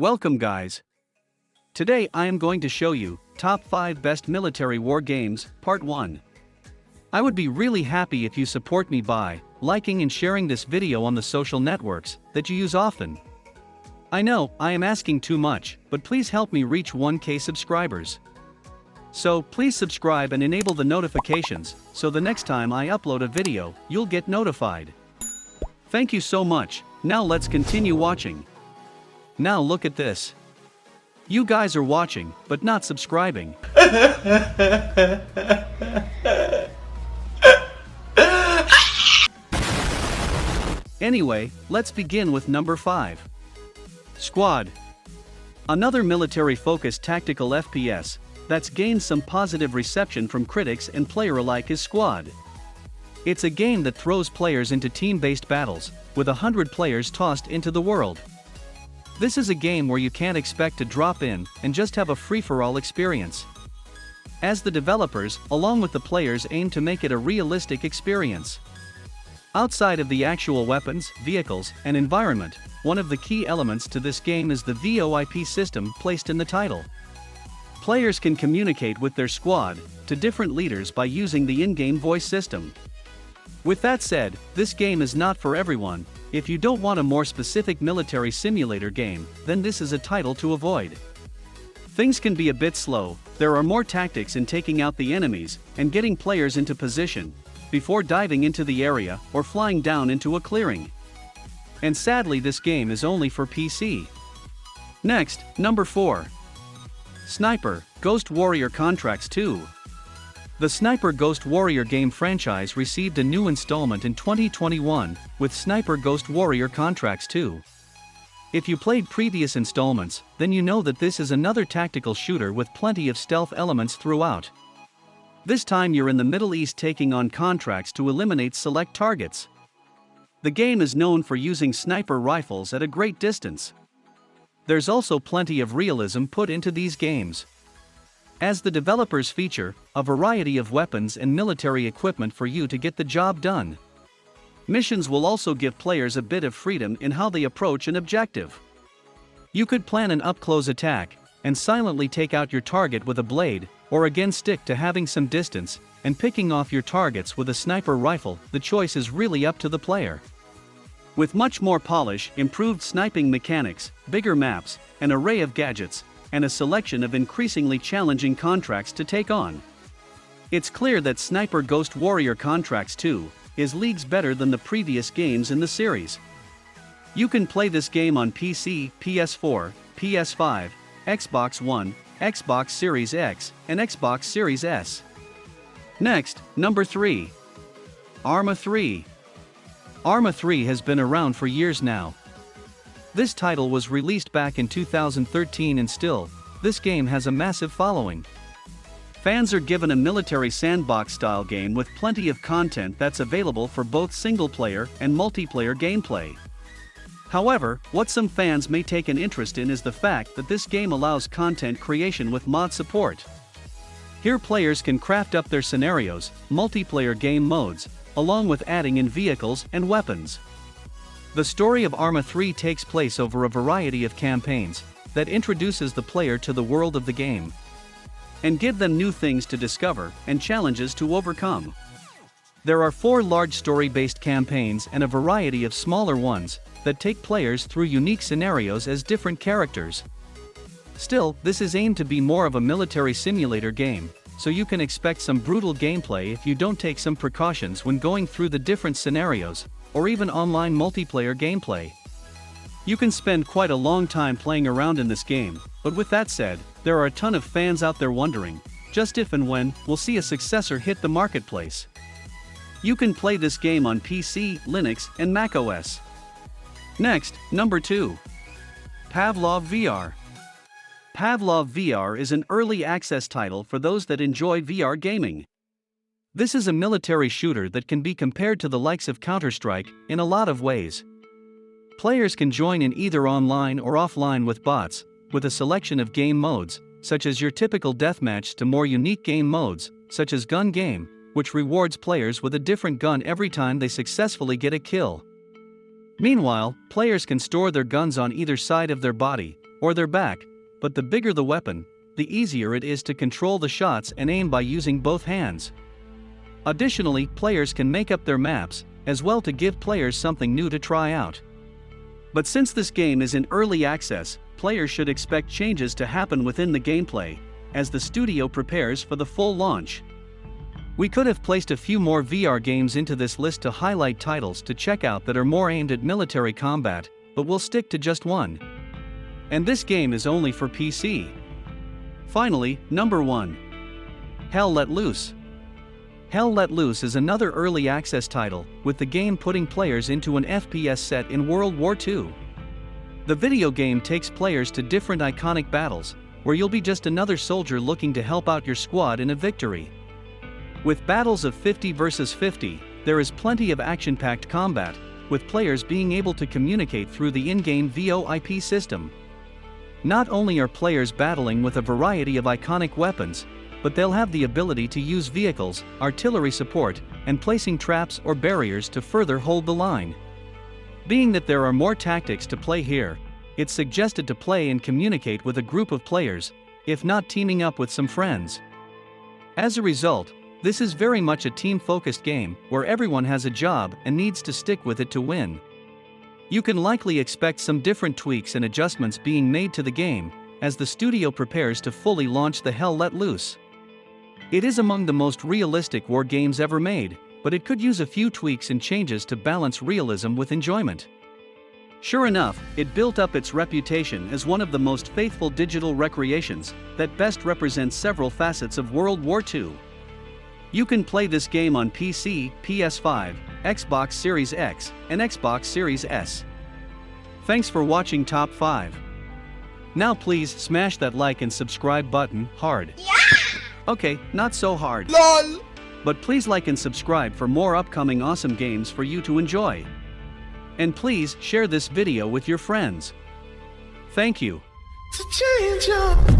Welcome guys. Today I am going to show you top 5 best military war games, part 1. I would be really happy if you support me by liking and sharing this video on the social networks that you use often. I know I am asking too much, but please help me reach 1K subscribers. So please subscribe and enable the notifications so the next time I upload a video, you'll get notified. Thank you so much. Now let's continue watching. Now look at this. You guys are watching, but not subscribing. Anyway, let's begin with number 5. Squad. Another military-focused tactical FPS that's gained some positive reception from critics and player alike is Squad. It's a game that throws players into team-based battles, with 100 players tossed into the world. This is a game where you can't expect to drop in and just have a free-for-all experience. As the developers, along with the players, aim to make it a realistic experience. Outside of the actual weapons, vehicles, and environment, one of the key elements to this game is the VoIP system placed in the title. Players can communicate with their squad to different leaders by using the in-game voice system. With that said, this game is not for everyone. If you don't want a more specific military simulator game, then this is a title to avoid. Things can be a bit slow, there are more tactics in taking out the enemies and getting players into position before diving into the area or flying down into a clearing. And sadly, this game is only for PC. Next, number 4. Sniper, Ghost Warrior Contracts 2. The Sniper Ghost Warrior game franchise received a new installment in 2021 with Sniper Ghost Warrior Contracts 2. If you played previous installments, then you know that this is another tactical shooter with plenty of stealth elements throughout. This time you're in the Middle East taking on contracts to eliminate select targets. The game is known for using sniper rifles at a great distance. There's also plenty of realism put into these games, as the developers feature a variety of weapons and military equipment for you to get the job done. Missions will also give players a bit of freedom in how they approach an objective. You could plan an up-close attack and silently take out your target with a blade, or again stick to having some distance and picking off your targets with a sniper rifle. The choice is really up to the player. With much more polish, improved sniping mechanics, bigger maps, an array of gadgets, and a selection of increasingly challenging contracts to take on, it's clear that Sniper Ghost Warrior Contracts 2 is leagues better than the previous games in the series. You can play this game on PC, PS4, PS5, Xbox One, Xbox Series X, and Xbox Series S. Next, number 3. Arma 3. Arma 3 has been around for years now. This title was released back in 2013 and still, this game has a massive following. Fans are given a military sandbox-style game with plenty of content that's available for both single-player and multiplayer gameplay. However, what some fans may take an interest in is the fact that this game allows content creation with mod support. Here players can craft up their scenarios, multiplayer game modes, along with adding in vehicles and weapons. The story of Arma 3 takes place over a variety of campaigns that introduces the player to the world of the game and give them new things to discover and challenges to overcome. There are 4 large story-based campaigns and a variety of smaller ones that take players through unique scenarios as different characters. Still, this is aimed to be more of a military simulator game, so you can expect some brutal gameplay if you don't take some precautions when going through the different scenarios, or even online multiplayer gameplay. You can spend quite a long time playing around in this game, but with that said, there are a ton of fans out there wondering just if and when we'll see a successor hit the marketplace. You can play this game on PC, Linux, and macOS. Next, number 2. Pavlov VR. Pavlov VR is an early access title for those that enjoy VR gaming. This is a military shooter that can be compared to the likes of Counter-Strike in a lot of ways. Players can join in either online or offline with bots, with a selection of game modes, such as your typical deathmatch, to more unique game modes, such as Gun Game, which rewards players with a different gun every time they successfully get a kill. Meanwhile, players can store their guns on either side of their body, or their back, but the bigger the weapon, the easier it is to control the shots and aim by using both hands. Additionally, players can make up their maps, as well to give players something new to try out. But since this game is in early access, players should expect changes to happen within the gameplay, as the studio prepares for the full launch. We could have placed a few more VR games into this list to highlight titles to check out that are more aimed at military combat, but we'll stick to just one. And this game is only for PC. Finally, number 1. Hell Let Loose. Hell Let Loose is another early access title, with the game putting players into an FPS set in World War II. The video game takes players to different iconic battles, where you'll be just another soldier looking to help out your squad in a victory. With battles of 50 versus 50, there is plenty of action-packed combat, with players being able to communicate through the in-game VoIP system. Not only are players battling with a variety of iconic weapons, but they'll have the ability to use vehicles, artillery support, and placing traps or barriers to further hold the line. Being that there are more tactics to play here, it's suggested to play and communicate with a group of players, if not teaming up with some friends. As a result, this is very much a team-focused game where everyone has a job and needs to stick with it to win. You can likely expect some different tweaks and adjustments being made to the game, as the studio prepares to fully launch the Hell Let Loose. It is among the most realistic war games ever made, but it could use a few tweaks and changes to balance realism with enjoyment. Sure enough, it built up its reputation as one of the most faithful digital recreations that best represents several facets of World War II. You can play this game on PC, PS5, Xbox Series X, and Xbox Series S. Thanks for watching Top 5. Now please smash that like and subscribe button hard. Yeah! Okay, not so hard. LOL! But please like and subscribe for more upcoming awesome games for you to enjoy. And please share this video with your friends. Thank you. To change up.